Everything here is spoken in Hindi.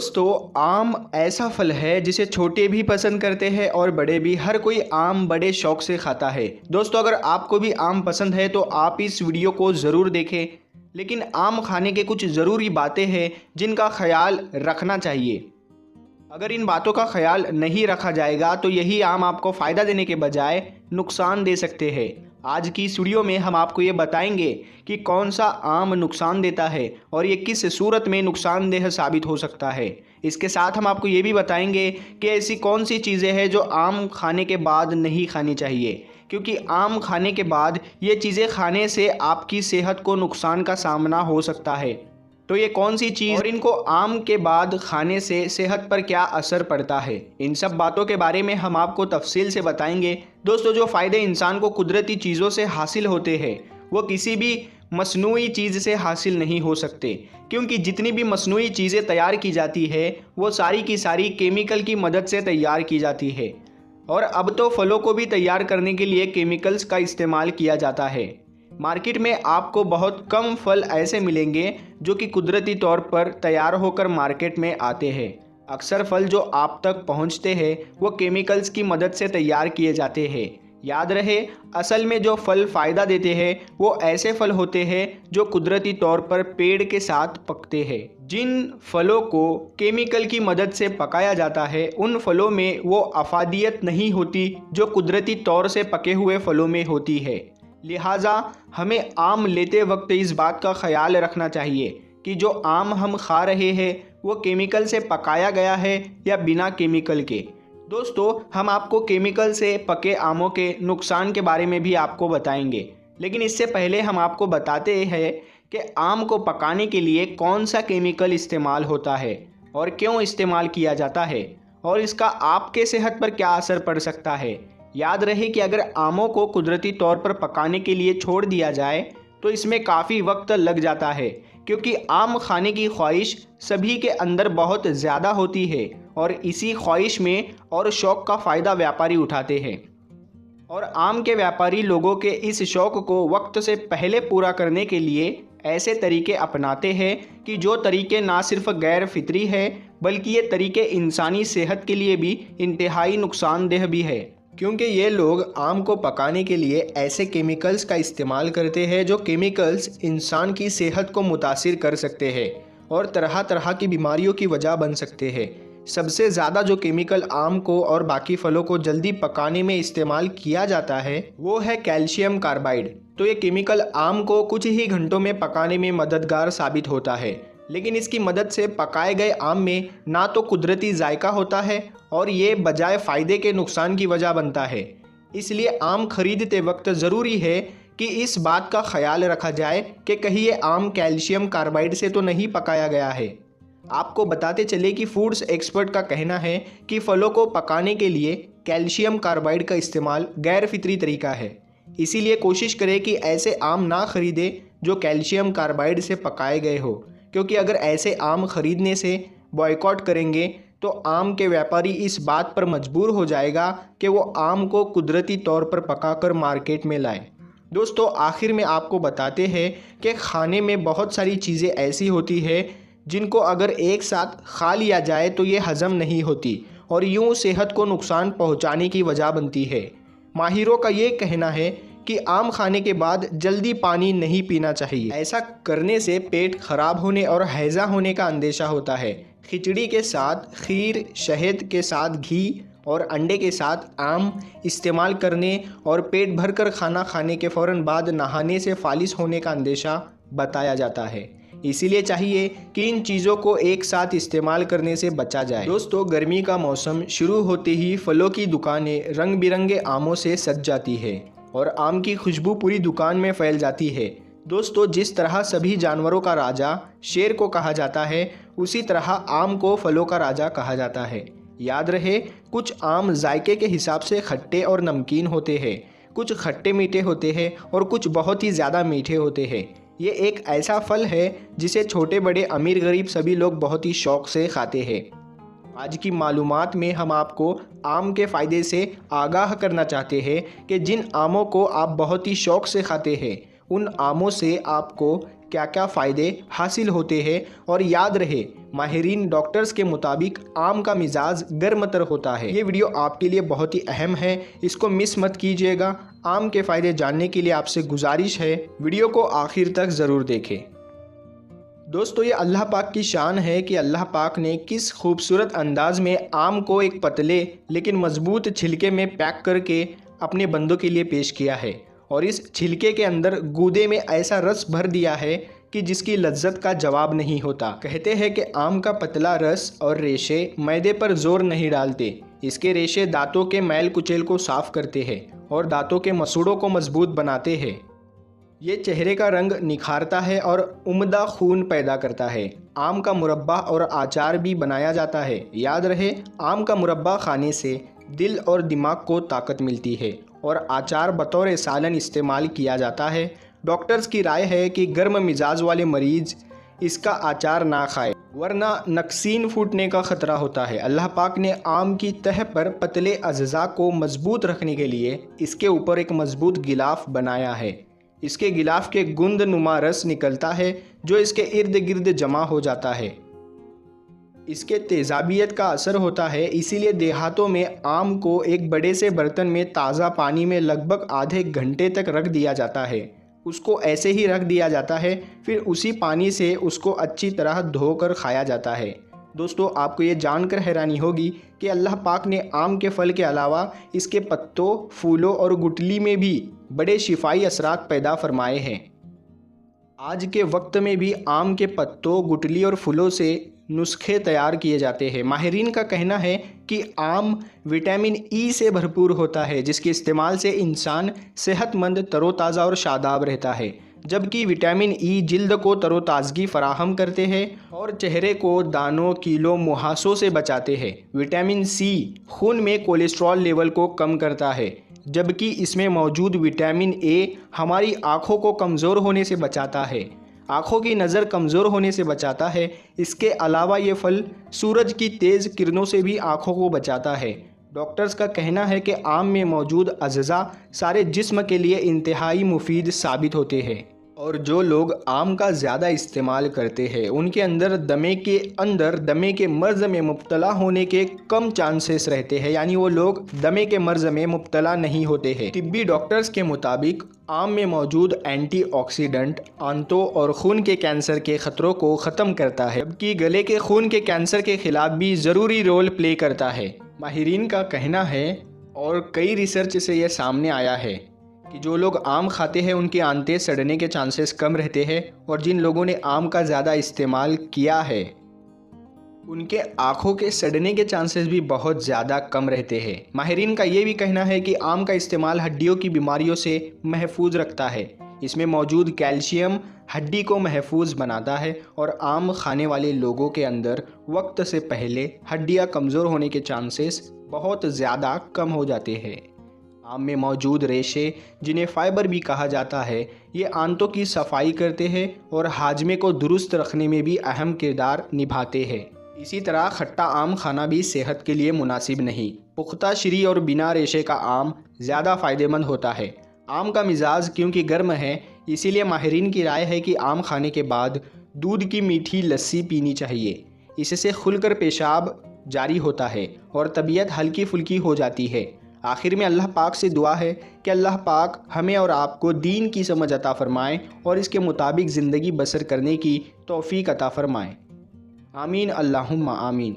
दोस्तों, आम ऐसा फल है जिसे छोटे भी पसंद करते हैं और बड़े भी। हर कोई आम बड़े शौक से खाता है। दोस्तों, अगर आपको भी आम पसंद है तो आप इस वीडियो को ज़रूर देखें। लेकिन आम खाने के कुछ ज़रूरी बातें हैं जिनका ख्याल रखना चाहिए। अगर इन बातों का ख्याल नहीं रखा जाएगा तो यही आम आपको फ़ायदा देने के बजाय नुकसान दे सकते हैं। आज की इस वीडियो में हम आपको ये बताएंगे कि कौन सा आम नुकसान देता है और ये किस सूरत में नुकसानदेह साबित हो सकता है। इसके साथ हम आपको ये भी बताएंगे कि ऐसी कौन सी चीज़ें हैं जो आम खाने के बाद नहीं खानी चाहिए, क्योंकि आम खाने के बाद ये चीज़ें खाने से आपकी सेहत को नुकसान का सामना हो सकता है। तो ये कौन सी चीज़ और इनको आम के बाद खाने से सेहत पर क्या असर पड़ता है, इन सब बातों के बारे में हम आपको तफसील से बताएंगे। दोस्तों, जो फ़ायदे इंसान को कुदरती चीज़ों से हासिल होते हैं वो किसी भी मसनूई चीज़ से हासिल नहीं हो सकते, क्योंकि जितनी भी मसनूई चीज़ें तैयार की जाती है वो सारी की सारी केमिकल की मदद से तैयार की जाती है। और अब तो फलों को भी तैयार करने के लिए केमिकल्स का इस्तेमाल किया जाता है। मार्केट में आपको बहुत कम फल ऐसे मिलेंगे जो कि कुदरती तौर पर तैयार होकर मार्केट में आते हैं। अक्सर फल जो आप तक पहुंचते हैं वो केमिकल्स की मदद से तैयार किए जाते हैं। याद रहे, असल में जो फल फ़ायदा देते हैं वो ऐसे फल होते हैं जो कुदरती तौर पर पेड़ के साथ पकते हैं। जिन फलों को केमिकल की मदद से पकाया जाता है उन फलों में वो अफादियत नहीं होती जो कुदरती तौर से पके हुए फलों में होती है। लिहाजा हमें आम लेते वक्त इस बात का ख्याल रखना चाहिए कि जो आम हम खा रहे हैं वो केमिकल से पकाया गया है या बिना केमिकल के। दोस्तों, हम आपको केमिकल से पके आमों के नुकसान के बारे में भी आपको बताएंगे, लेकिन इससे पहले हम आपको बताते हैं कि आम को पकाने के लिए कौन सा केमिकल इस्तेमाल होता है और क्यों इस्तेमाल किया जाता है और इसका आपके सेहत पर क्या असर पड़ सकता है। याद रहे कि अगर आमों को कुदरती तौर पर पकाने के लिए छोड़ दिया जाए तो इसमें काफ़ी वक्त लग जाता है, क्योंकि आम खाने की ख्वाहिश सभी के अंदर बहुत ज़्यादा होती है और इसी ख्वाहिश में और शौक़ का फ़ायदा व्यापारी उठाते हैं। और आम के व्यापारी लोगों के इस शौक़ को वक्त से पहले पूरा करने के लिए ऐसे तरीके अपनाते हैं कि जो तरीके ना सिर्फ गैर फितरी है बल्कि ये तरीके इंसानी सेहत के लिए भी इंतहाई नुकसानदेह भी है, क्योंकि ये लोग आम को पकाने के लिए ऐसे केमिकल्स का इस्तेमाल करते हैं जो केमिकल्स इंसान की सेहत को मुतासिर कर सकते हैं और तरह तरह की बीमारियों की वजह बन सकते हैं। सबसे ज़्यादा जो केमिकल आम को और बाकी फलों को जल्दी पकाने में इस्तेमाल किया जाता है वो है कैल्शियम कार्बाइड। तो ये केमिकल आम को कुछ ही घंटों में पकाने में मददगार साबित होता है, लेकिन इसकी मदद से पकाए गए आम में ना तो कुदरती जायका होता है और ये बजाय फ़ायदे के नुकसान की वजह बनता है। इसलिए आम खरीदते वक्त ज़रूरी है कि इस बात का ख्याल रखा जाए कि कहीं ये आम कैल्शियम कार्बाइड से तो नहीं पकाया गया है। आपको बताते चले कि फूड्स एक्सपर्ट का कहना है कि फलों को पकाने के लिए कैल्शियम कार्बाइड का इस्तेमाल गैर फितरी तरीका है। इसीलिए कोशिश करें कि ऐसे आम ना खरीदें जो कैल्शियम कार्बाइड से पकाए गए हो, क्योंकि अगर ऐसे आम खरीदने से बॉयकॉट करेंगे तो आम के व्यापारी इस बात पर मजबूर हो जाएगा कि वो आम को कुदरती तौर पर पकाकर मार्केट में लाए। दोस्तों, आखिर में आपको बताते हैं कि खाने में बहुत सारी चीज़ें ऐसी होती है जिनको अगर एक साथ खा लिया जाए तो ये हज़म नहीं होती और यूँ सेहत को नुकसान पहुँचाने की वजह बनती है। माहिरों का ये कहना है कि आम खाने के बाद जल्दी पानी नहीं पीना चाहिए। ऐसा करने से पेट खराब होने और हैज़ा होने का अंदेशा होता है। खिचड़ी के साथ खीर, शहद के साथ घी और अंडे के साथ आम इस्तेमाल करने और पेट भरकर खाना खाने के फ़ौरन बाद नहाने से फालिस होने का अंदेशा बताया जाता है। इसीलिए चाहिए कि इन चीज़ों को एक साथ इस्तेमाल करने से बचा जाए। दोस्तों, गर्मी का मौसम शुरू होते ही फलों की दुकानें रंग बिरंगे आमों से सज जाती है और आम की खुशबू पूरी दुकान में फैल जाती है। दोस्तों, जिस तरह सभी जानवरों का राजा शेर को कहा जाता है उसी तरह आम को फलों का राजा कहा जाता है। याद रहे, कुछ आम जायके के हिसाब से खट्टे और नमकीन होते हैं, कुछ खट्टे मीठे होते हैं और कुछ बहुत ही ज़्यादा मीठे होते हैं। ये एक ऐसा फल है जिसे छोटे बड़े अमीर गरीब सभी लोग बहुत ही शौक़ से खाते हैं। आज की मालूमात में हम आपको आम के फ़ायदे से आगाह करना चाहते हैं कि जिन आमों को आप बहुत ही शौक़ से खाते हैं उन आमों से आपको क्या क्या फ़ायदे हासिल होते हैं। और याद रहे, माहिरीन डॉक्टर्स के मुताबिक आम का मिजाज गर्मतर होता है। ये वीडियो आपके लिए बहुत ही अहम है, इसको मिस मत कीजिएगा। आम के फ़ायदे जानने के लिए आपसे गुजारिश है, वीडियो को आखिर तक ज़रूर देखें। दोस्तों, ये अल्लाह पाक की शान है कि अल्लाह पाक ने किस खूबसूरत अंदाज में आम को एक पतले लेकिन मजबूत छिलके में पैक करके अपने बंदों के लिए पेश किया है। और इस छिलके के अंदर गूदे में ऐसा रस भर दिया है कि जिसकी लज्जत का जवाब नहीं होता। कहते हैं कि आम का पतला रस और रेशे मैदे पर जोर नहीं डालते। इसके रेशे दांतों के मैल कुचेल को साफ करते हैं और दांतों के मसूड़ों को मजबूत बनाते हैं। ये चेहरे का रंग निखारता है और उम्दा खून पैदा करता है। आम का मुरब्बा और अचार भी बनाया जाता है। याद रहे, आम का मुरब्बा खाने से दिल और दिमाग को ताकत मिलती है और अचार बतौर सालन इस्तेमाल किया जाता है। डॉक्टर्स की राय है कि गर्म मिजाज वाले मरीज इसका अचार ना खाए, वरना नक्सीन फूटने का ख़तरा होता है। अल्लाह पाक ने आम की तह पर पतले अज़्ज़ा को मजबूत रखने के लिए इसके ऊपर एक मजबूत गिलाफ बनाया है। इसके गिलाफ के गुंद नुमा रस निकलता है जो इसके इर्द गिर्द जमा हो जाता है। इसके तेज़ाबियत का असर होता है, इसीलिए देहातों में आम को एक बड़े से बर्तन में ताज़ा पानी में लगभग आधे घंटे तक रख दिया जाता है। उसको ऐसे ही रख दिया जाता है, फिर उसी पानी से उसको अच्छी तरह धोकर खाया जाता है। दोस्तों, आपको ये जानकर हैरानी होगी कि अल्लाह पाक ने आम के फल के अलावा इसके पत्तों, फूलों और गुठली में भी बड़े शिफाई असरात पैदा फरमाए हैं। आज के वक्त में भी आम के पत्तों, गुठली और फूलों से नुस्खे तैयार किए जाते हैं। माहिरीन का कहना है कि आम विटामिन ई से भरपूर होता है, जिसके इस्तेमाल से इंसान सेहतमंद, तरोताज़ा और शादाब रहता है। जबकि विटामिन ई जिल्द को तरोताज़गी फराहम करते हैं और चेहरे को दानों, कीलों, मुहासों से बचाते हैं। विटामिन सी खून में कोलेस्ट्रॉल लेवल को कम करता है, जबकि इसमें मौजूद विटामिन ए हमारी आँखों को कमज़ोर होने से बचाता है, आँखों की नज़र कमज़ोर होने से बचाता है। इसके अलावा ये फल सूरज की तेज़ किरणों से भी आँखों को बचाता है। डॉक्टर्स का कहना है कि आम में मौजूद अज़्ज़ा सारे जिस्म के लिए इंतहाई मुफीद साबित होते हैं। और जो लोग आम का ज़्यादा इस्तेमाल करते हैं उनके अंदर दमे के मर्ज़ में मुब्तला होने के कम चांसेस रहते हैं, यानी वो लोग दमे के मर्ज़ में मुब्तला नहीं होते हैं। तिब्बी डॉक्टर्स के मुताबिक आम में मौजूद एंटीऑक्सीडेंट आंतों और खून के कैंसर के ख़तरों को ख़त्म करता है, जबकि गले के खून के कैंसर के ख़िलाफ़ भी ज़रूरी रोल प्ले करता है। माहिरीन का कहना है और कई रिसर्च से यह सामने आया है कि जो लोग आम खाते हैं उनके आंतें सड़ने के चांसेस कम रहते हैं, और जिन लोगों ने आम का ज़्यादा इस्तेमाल किया है उनके आँखों के सड़ने के चांसेस भी बहुत ज़्यादा कम रहते हैं। माहिरीन का ये भी कहना है कि आम का इस्तेमाल हड्डियों की बीमारियों से महफूज रखता है। इसमें मौजूद कैल्शियम हड्डी को महफूज बनाता है और आम खाने वाले लोगों के अंदर वक्त से पहले हड्डियाँ कमज़ोर होने के चांसेस बहुत ज़्यादा कम हो जाते हैं। आम में मौजूद रेशे, जिन्हें फाइबर भी कहा जाता है, ये आंतों की सफाई करते हैं और हाजमे को दुरुस्त रखने में भी अहम किरदार निभाते हैं। इसी तरह खट्टा आम खाना भी सेहत के लिए मुनासिब नहीं। पुख्ता श्री और बिना रेशे का आम ज़्यादा फ़ायदेमंद होता है। आम का मिजाज क्योंकि गर्म है, इसीलिए माहिरीन की राय है कि आम खाने के बाद दूध की मीठी लस्सी पीनी चाहिए। इससे खुलकर पेशाब जारी होता है और तबीयत हल्की फुल्की हो जाती है। आखिर में अल्लाह पाक से दुआ है कि अल्लाह पाक हमें और आपको दीन की समझ अता फ़रमाएँ और इसके मुताबिक ज़िंदगी बसर करने की तौफ़ीक अता फ़रमाएँ। आमीन, अल्लाहुम्मा आमीन।